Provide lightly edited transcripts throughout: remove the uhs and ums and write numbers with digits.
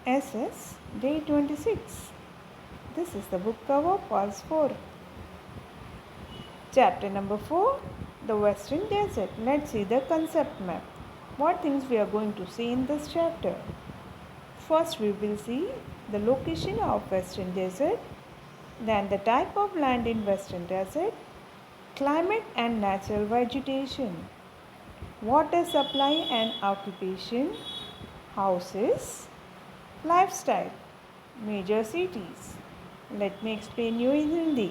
SS Day 26. This is the book cover, Pulse 4. Chapter number 4, The Western Desert. Let's see the concept map. What things we are going to see in this chapter? First we will see the location of Western Desert, then the type of land in Western Desert, climate and natural vegetation, water supply and occupation, houses, lifestyle, major cities. Let me explain you in Hindi.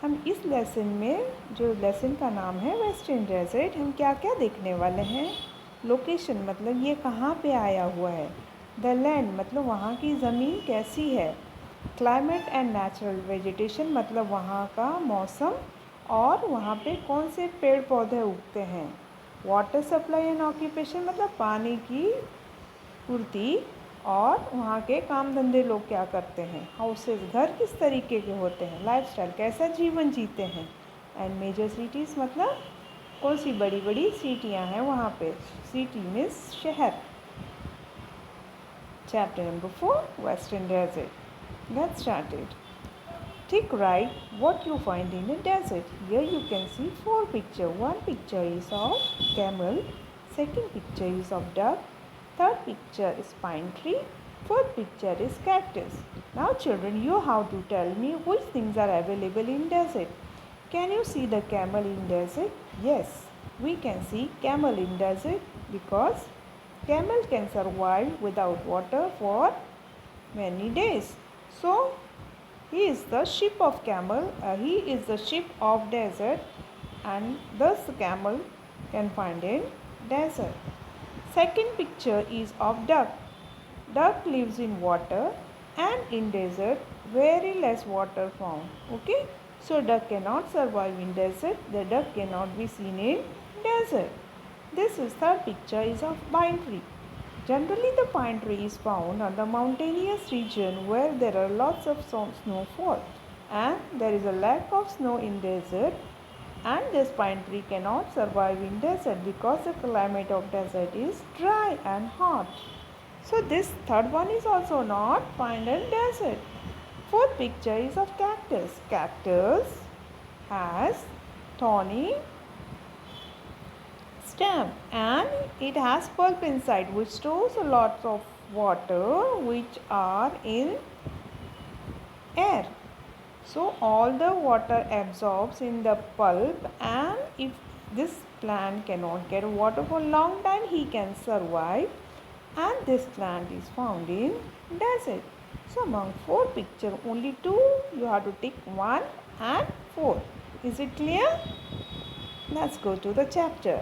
हम इस lesson में, जो lesson का नाम है western desert, हम क्या क्या देखने वाले हैं. लोकेशन मतलब ये कहाँ पे आया हुआ है. द लैंड मतलब वहाँ की ज़मीन कैसी है. क्लाइमेट एंड नेचुरल वेजिटेशन मतलब वहाँ का मौसम और वहाँ पे कौन से पेड़ पौधे उगते हैं. वाटर सप्लाई एंड ऑक्यूपेशन मतलब पानी की पूर्ति और वहाँ के काम धंधे लोग क्या करते हैं. हाउसेस घर किस तरीके के होते हैं. लाइफस्टाइल कैसा जीवन जीते हैं. एंड मेजर सिटीज़ मतलब कौन सी बड़ी बड़ी सिटियाँ हैं वहाँ पे. सिटी मीन्स शहर. Chapter number 4, western desert. Let's start it. Take right what you find in a desert. Here you can see 4 pictures. One picture is of camel, second picture is of duck, third picture is pine tree, fourth picture is cactus. Now children, you have to tell me which things are available in desert. Can you see the camel in desert? Yes, we can see camel in desert because camel can survive without water for many days. So he is the sheep of camel. He is the sheep of desert, and thus camel can find in desert. Second picture is of duck. Duck lives in water, and in desert very less water found. Okay, so duck cannot survive in desert. The duck cannot be seen in desert. This is third picture is of pine tree. Generally, the pine tree is found on the mountainous region where there are lots of snowfall, and there is a lack of snow in desert, and this pine tree cannot survive in desert because the climate of desert is dry and hot. So this third one is also not found in desert. Fourth picture is of cactus. Cactus has thorny stem and it has pulp inside which stores a lot of water which are in air. So all the water absorbs in the pulp, and if this plant cannot get water for a long time, he can survive, and this plant is found in desert. So among 4 pictures, only 2 you have to tick 1 and 4. Is it clear? Let's go to the chapter.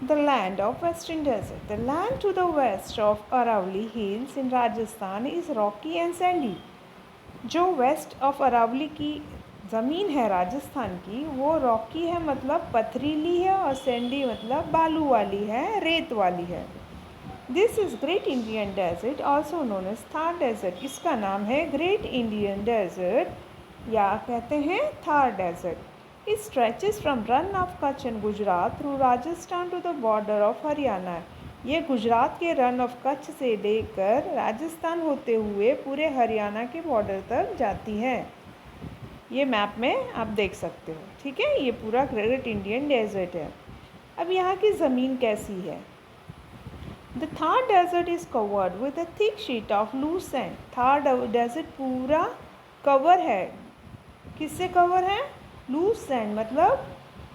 The land of Western Desert. The land to the west of Aravalli Hills in Rajasthan is rocky and sandy. जो waste of Aravalli की ज़मीन है राजस्थान की, वो Rocky है मतलब पथरीली है, और सैंडी मतलब बालू वाली है, रेत वाली है. This is great Indian desert also known as Thar desert. इसका नाम है ग्रेट इंडियन डेजर्ट या कहते हैं Thar desert. It stretches from run of Kutch in Gujarat through Rajasthan to the border of Haryana. ये गुजरात के रन ऑफ कच्छ से लेकर राजस्थान होते हुए पूरे हरियाणा के बॉर्डर तक जाती है. ये मैप में आप देख सकते हो. ठीक है, ये पूरा ग्रेट इंडियन डेजर्ट है. अब यहाँ की ज़मीन कैसी है. The Thar desert is covered with a thick sheet of loose sand. Thar desert पूरा कवर है. किससे कवर है. लूज सैंड मतलब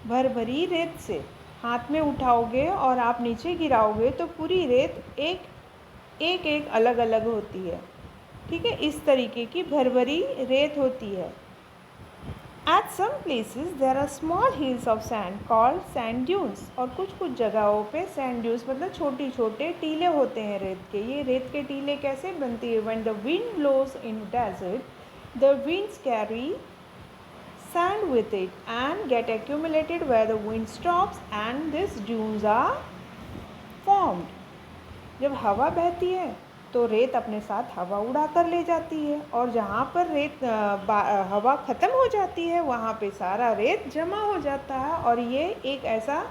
भर भरी रेत से. हाथ में उठाओगे और आप नीचे गिराओगे तो पूरी रेत एक अलग अलग होती है. ठीक है, इस तरीके की भर भरी रेत होती है. At some places there are small hills of sand called sand dunes. और कुछ जगहों पे सैंड ड्यून्स मतलब छोटे छोटे टीले होते हैं रेत के. ये रेत के टीले कैसे बनती है. When the wind blows in desert the winds carry sand with it and get accumulated where the wind stops and these dunes are formed. जब हवा बहती है तो रेत अपने साथ हवा उड़ा कर ले जाती है, और जहाँ पर रेत हवा ख़त्म हो जाती है वहाँ पे सारा रेत जमा हो जाता है, और ये एक ऐसा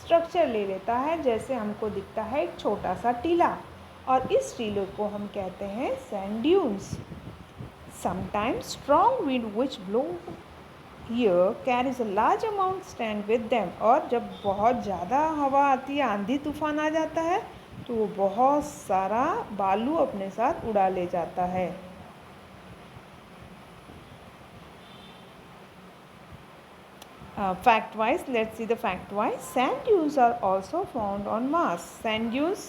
स्ट्रक्चर ले लेता है जैसे हमको दिखता है एक छोटा सा टीला. और इस टीलों को हम कहते हैं sand dunes. Sometimes strong wind which blow here carries a large amount sand with them. और जब बहुत ज़्यादा हवा आती है, आंधी तूफान आ जाता है, तो वो बहुत सारा बालू अपने साथ उड़ा ले जाता है। Fact wise, let's see the fact wise. Sand dunes are also found on Mars. Sand dunes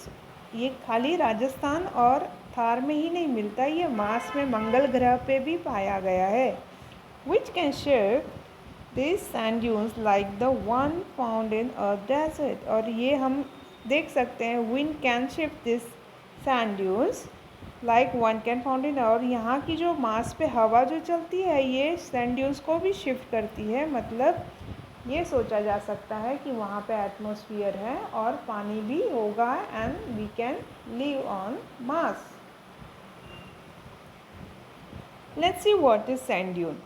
ये खाली राजस्थान और थार में ही नहीं मिलता, ये मार्स में, मंगल ग्रह पे भी पाया गया है। Which can shift these sand dunes like the one found in Earth desert. और ये हम देख सकते हैं, wind can shift this sand dunes like one can found in। और यहाँ की जो मार्स पे हवा जो चलती है, ये सैंड ड्यून्स को भी शिफ्ट करती है। मतलब ये सोचा जा सकता है कि वहाँ पे एटमॉस्फेयर है और पानी भी होगा and we can live on Mars. Let's see what is sand dune.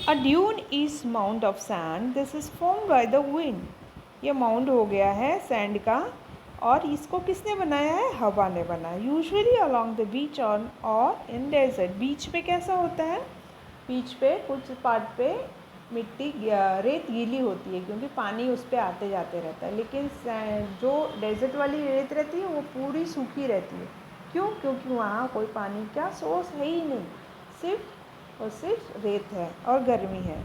A dune is mound of sand. This is formed by the wind. ये माउंड हो गया है सैंड का, और इसको किसने बनाया है? हवा ने बनाया। यूजुअली अलॉन्ग द बीच और इन डेजर्ट। बीच पे कैसा होता है? बीच पे कुछ पार्ट पे मिट्टी रेत गीली होती है क्योंकि पानी उस पर आते जाते रहता है, लेकिन जो डेजर्ट वाली रेत रहती है वो पूरी सूखी रहती है। क्यों? क्योंकि वहाँ कोई पानी का सोर्स है ही नहीं, सिर्फ और सिर्फ रेत है और गर्मी है।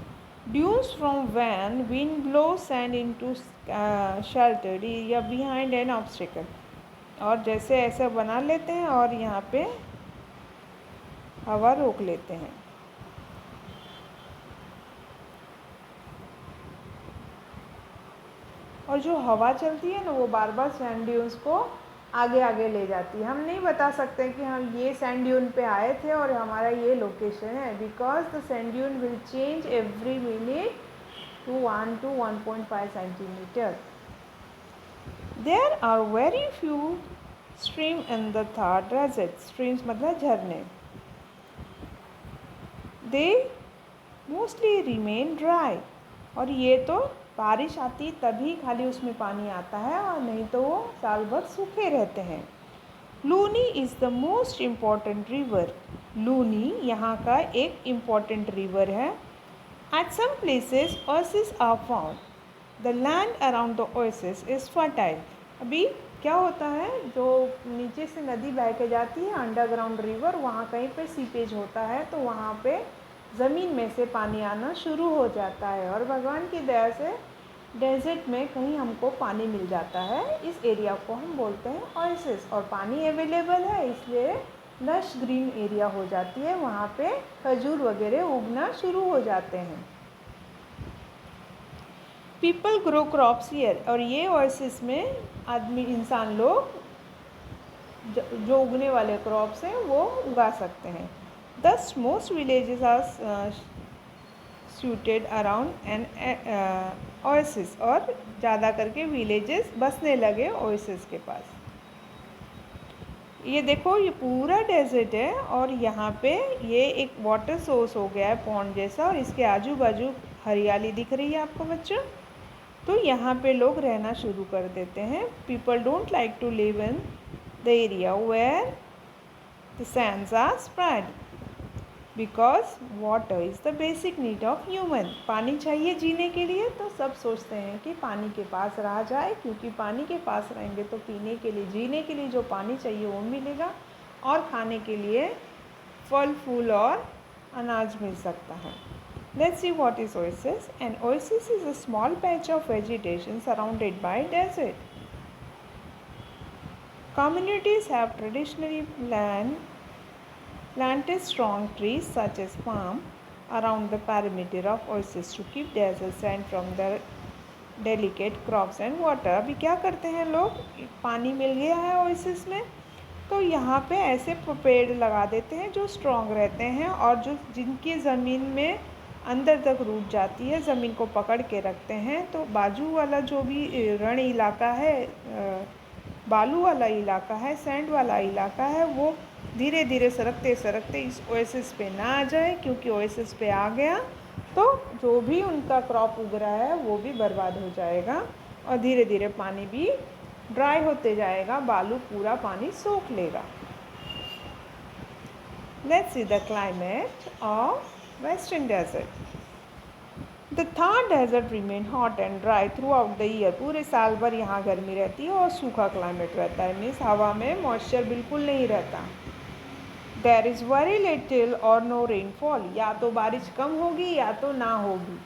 Dunes from when wind blow sand into sheltered area behind an obstacle. और जैसे ऐसा बना लेते हैं और यहाँ पे हवा रोक लेते हैं। और जो हवा चलती है ना, वो बार बार सैंड ड्यून्स को आगे आगे ले जाती है। हम नहीं बता सकते कि हम ये सैंड ड्यून पे आए थे और हमारा ये लोकेशन है, because the sand dune will change every minute to 1 to 1.5 centimeter. There are very few stream in the Thar desert. Streams मतलब झरने। They mostly remain dry. और ये तो बारिश आती तभी खाली उसमें पानी आता है, और नहीं तो वो साल भर सूखे रहते हैं। Luni is the most important river. Luni यहाँ का एक इम्पॉर्टेंट रिवर है। At some places oasis are found. The land around the oasis is fertile. अभी क्या होता है, जो नीचे से नदी बह के जाती है, अंडरग्राउंड रिवर, वहाँ कहीं पे सीपेज होता है, तो वहाँ पे ज़मीन में से पानी आना शुरू हो जाता है। और भगवान की दया से डेजर्ट में कहीं हमको पानी मिल जाता है। इस एरिया को हम बोलते हैं ओएसिस। और पानी अवेलेबल है, इसलिए लश ग्रीन एरिया हो जाती है, वहाँ पे खजूर वगैरह उगना शुरू हो जाते हैं। People grow crops here. और ये ओएसिस में आदमी, इंसान लोग जो उगने वाले क्रॉप्स हैं वो उगा सकते हैं। Thus most villages are suited around an oasis। और ज़्यादा करके विलेजेस बसने लगे ओएसिस के पास। ये देखो, ये पूरा डेजर्ट है और यहाँ पे ये एक वाटर सोर्स हो गया है, पॉन्ड जैसा, और इसके आजू बाजू हरियाली दिख रही है आपको बच्चों। तो यहाँ पे लोग रहना शुरू कर देते हैं। People don't like to live in the area where the sands are spread, because water is the basic need of human. पानी चाहिए जीने के लिए, तो सब सोचते हैं कि पानी के पास रहा जाए, क्योंकि पानी के पास रहेंगे तो पीने के लिए, जीने के लिए जो पानी चाहिए वो मिलेगा, और खाने के लिए फल फूल और अनाज मिल सकता है। Let's see what is oasis. An oasis is a small patch of vegetation surrounded by desert. Communities have traditionally planted strong trees such as palm around the perimeter of oasis to keep desert sand from the delicate crops and water. अभी क्या करते हैं लोग, पानी मिल गया है oasis में, तो यहाँ पे ऐसे पेड़ लगा देते हैं जो स्ट्रॉन्ग रहते हैं और जो जिनकी ज़मीन में अंदर तक रूट जाती है, ज़मीन को पकड़ के रखते हैं। तो बाजू वाला जो भी रण इलाका है, बालू वाला इलाका है, सैंड वाला इलाका है, वो धीरे धीरे सरकते सरकते इस ओएसिस पे ना आ जाए, क्योंकि ओएसिस पे आ गया तो जो भी उनका क्रॉप उग रहा है वो भी बर्बाद हो जाएगा और धीरे धीरे पानी भी ड्राई होते जाएगा, बालू पूरा पानी सोख लेगा। Let's see the climate of western desert. The Thar desert remain hot and dry throughout the year. पूरे साल भर यहाँ गर्मी रहती है और सूखा क्लाइमेट रहता है, मीन्स हवा में मॉइस्चर बिल्कुल नहीं रहता। देयर इज़ वेरी लिटिल और नो रेनफॉल, या तो बारिश कम होगी या तो ना होगी।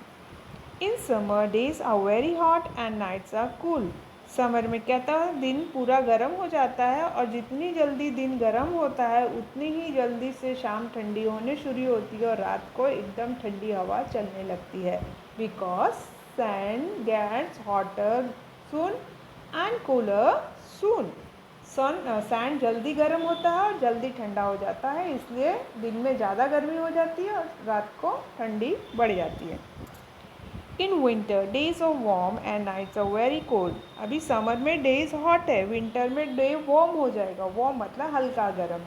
In summer days are very hot and nights are cool. Summer में क्या था, दिन पूरा गर्म हो जाता है और जितनी जल्दी दिन गर्म होता है उतनी ही जल्दी से शाम ठंडी होने शुरू होती है और रात को एकदम ठंडी हवा चलने लगती है। Because sand gets hotter soon and cooler soon. Sand जल्दी गर्म होता है और जल्दी ठंडा हो जाता है, इसलिए दिन में ज़्यादा गर्मी हो जाती है और रात को ठंडी बढ़ जाती है। In winter days of warm and nights are very cold. अभी समर में डेज हॉट है, विंटर में डे वार्म हो जाएगा। वार्म मतलब हल्का गर्म।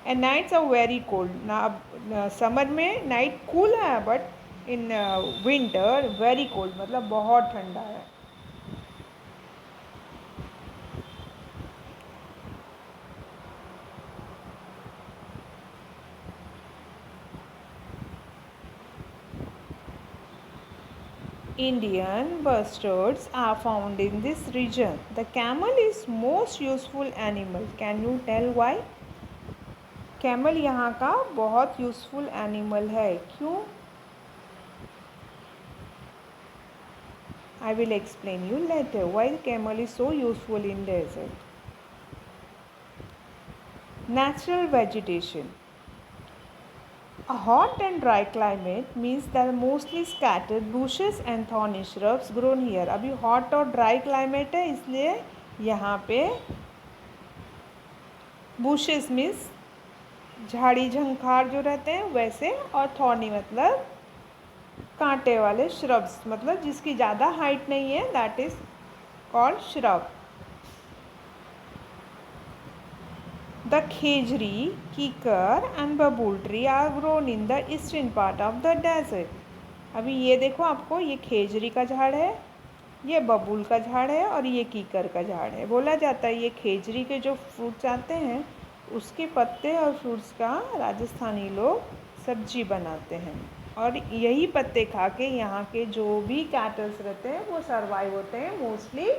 And nights are very cold ना, समर में नाइट कूल है but in winter very cold मतलब बहुत ठंडा है। Indian bustards are found in this region. The camel is most useful animal. Can you tell why? Camel यहाँ का बहुत यूज़फुल एनिमल है, क्यों? I will explain you later why camel is so useful in desert. Natural vegetation. A hot and dry climate means there are mostly scattered bushes and thorny shrubs grown here. अभी hot और dry climate है, इसलिए यहाँ पे bushes means झाड़ी झंखार जो रहते हैं वैसे, और thorny मतलब कांटे वाले, shrubs मतलब जिसकी ज़्यादा हाइट नहीं है, that is called shrub. The khejri, kikar and babul tree are grown in the eastern part of the desert. अभी ये देखो, आपको ये खेजरी का झाड़ है, ये बबूल का झाड़ है और ये कीकर का झाड़ है। बोला जाता है ये खेजरी के जो फ्रूट्स आते हैं उसके पत्ते और फ्रूट्स का राजस्थानी लोग सब्जी बनाते हैं, और यही पत्ते खा के यहाँ के जो भी कैटल्स रहते हैं वो सर्वाइव होते हैं, मोस्टली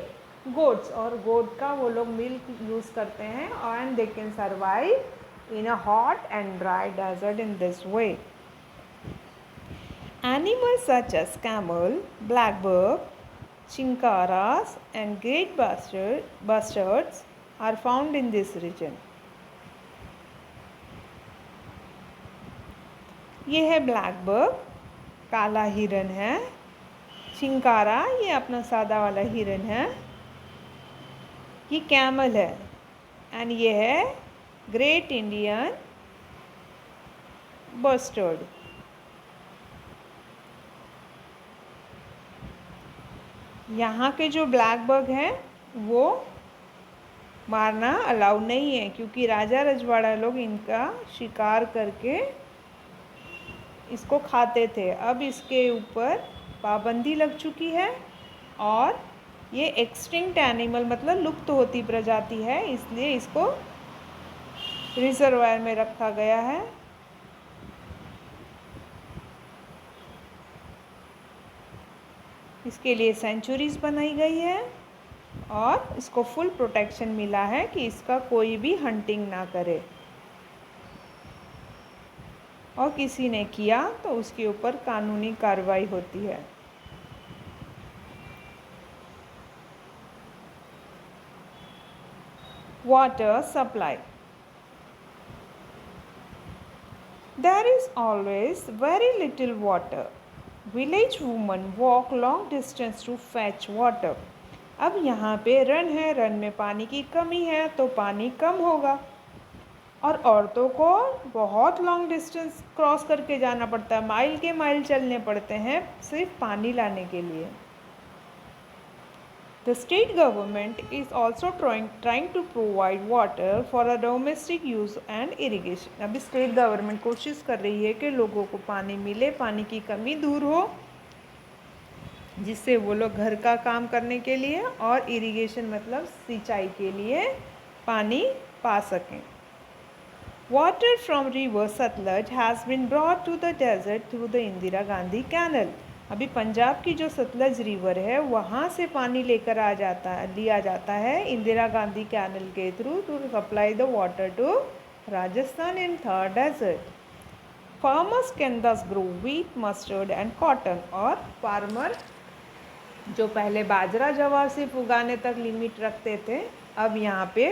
गोट्स, और गोट का वो लोग मिल्क यूज़ करते हैं and they can survive in a hot and dry desert in this way. Animals such as camel, blackbuck, chinkaras and great bustards are found in this region. ये है blackbuck, काला हिरन है, चिंकारा ये अपना सादा वाला हिरन है, ये कैमल है, एंड ये है ग्रेट इंडियन बस्टर्ड. यहाँ के जो ब्लैक बग हैं वो मारना अलाउ नहीं है, क्योंकि राजा रजवाड़ा लोग इनका शिकार करके इसको खाते थे. अब इसके ऊपर पाबंदी लग चुकी है और ये एक्सटिंक्ट एनिमल मतलब लुप्त होती प्रजाति है, इसलिए इसको रिजर्वायर में रखा गया है. इसके लिए सेंचुरीज बनाई गई है और इसको फुल प्रोटेक्शन मिला है कि इसका कोई भी हंटिंग ना करे, और किसी ने किया तो उसके ऊपर कानूनी कार्रवाई होती है. Water supply. There is always very little water. Village women walk long distance to fetch water. अब यहाँ पे रन है, रन में पानी की कमी है तो पानी कम होगा, और औरतों को बहुत लॉन्ग डिस्टेंस क्रॉस करके जाना पड़ता है, माइल के माइल चलने पड़ते हैं सिर्फ पानी लाने के लिए. The state government is also trying to provide water for a domestic use and irrigation. अभी स्टेट गवर्नमेंट कोशिश कर रही है कि लोगों को पानी मिले, पानी की कमी दूर हो जिससे वो लोग घर का काम करने के लिए और इरिगेशन मतलब सिंचाई के लिए पानी पा सकें। Water from river Sutlej has been brought to the desert through the Indira Gandhi canal. अभी पंजाब की जो सतलज रिवर है वहाँ से पानी लेकर लिया जाता है इंदिरा गांधी कैनल के through to supply the water to Rajasthan in Thar desert. Farmers can thus grow wheat mustard and cotton. और फार्मर जो पहले बाजरा जवार सिर्फ उगाने तक लिमिट रखते थे, अब यहाँ पे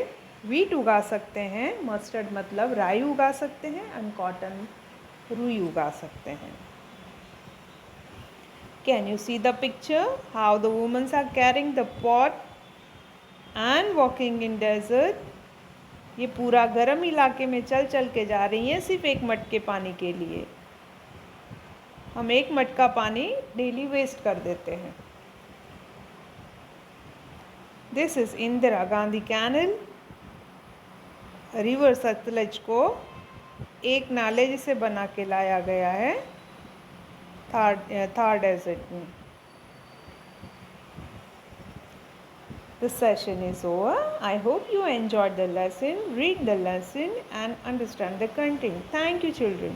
वीट उगा सकते हैं, मस्टर्ड मतलब राई उगा सकते हैं, एंड कॉटन रुई उगा सकते हैं। Can you see the picture how the womens are carrying the pot and walking in desert. ये पूरा गर्म इलाके में चल चल के जा रही हैं सिर्फ एक मटके पानी के लिए। हम एक मटका पानी डेली वेस्ट कर देते हैं। This is Indira Gandhi canal. River Sutlej को एक नाले जिसे बना के लाया गया है थार डेजर्ट में। The session is over. I hope you enjoyed the lesson. Read the lesson and understand the content. Thank you, children.